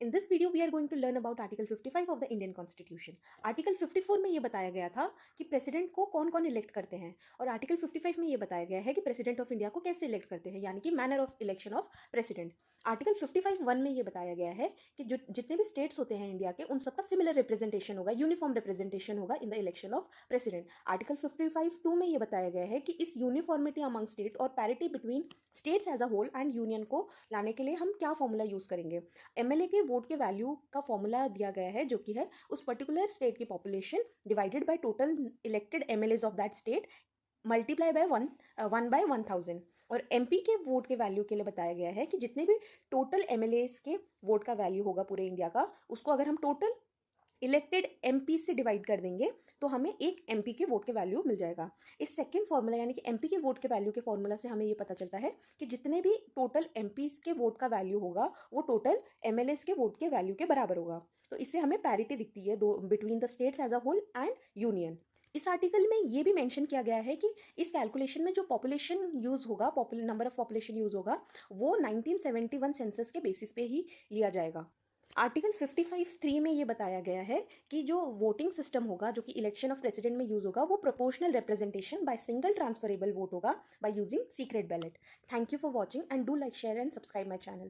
In this video, we are going to learn about Article 55 of the Indian Constitution. Article 54 में ये बताया गया था कि प्रेसिडेंट को कौन कौन इलेक्ट करते हैं, और आर्टिकल 55 में ये बताया गया है कि प्रेसिडेंट ऑफ इंडिया को कैसे इलेक्ट करते हैं, यानी कि manner of election of president. Article 55(1) में ये बताया गया है कि जो जितने भी स्टेट्स होते हैं इंडिया के, उन सबका सिमिलर रिप्रेजेंटेशन होगा, यूनिफॉर्म रिप्रेजेंटेशन होगा in the election of president. Article 55(2) में ये बताया गया है कि इस यूनिफॉर्मिटी अमंग स्टेट और parity between states as a whole and union को लाने के लिए हम क्या फॉर्मूला यूज़ करेंगे। एमएलए के वोट के वैल्यू का फॉर्मूला दिया गया है, जो कि है उस पर्टिकुलर स्टेट की population divided by total elected MLAs of that state multiply by 1/1000। और एमपी के वोट के वैल्यू के लिए बताया गया है कि जितने भी टोटल एमएलएज के वोट का वैल्यू होगा पूरे इंडिया का, उसको अगर हम टोटल इलेक्टेड एमपी से डिवाइड कर देंगे तो हमें एक एमपी के वोट के वैल्यू मिल जाएगा। इस सेकंड फॉर्मूला यानी कि एमपी के वोट के वैल्यू के फॉर्मूला से हमें ये पता चलता है कि जितने भी टोटल एमपीज के वोट का वैल्यू होगा वो टोटल एमएलएस के वोट के वैल्यू के बराबर होगा। तो इससे हमें पैरिटी दिखती है दो between the states as a whole and union. इस आर्टिकल में ये भी मेंशन किया गया है कि इस कैलकुलेशन में जो पॉपुलेशन यूज़ होगा, नंबर ऑफ पॉपुलेशन यूज़ होगा, वो 1971 सेंसस के बेसिस पे ही लिया जाएगा। आर्टिकल 55(3) में ये बताया गया है कि जो वोटिंग सिस्टम होगा, जो कि इलेक्शन ऑफ प्रेसिडेंट में यूज़ होगा, वो proportional representation by single transferable vote होगा by using secret ballot. Thank you for watching and do like, share and subscribe my channel.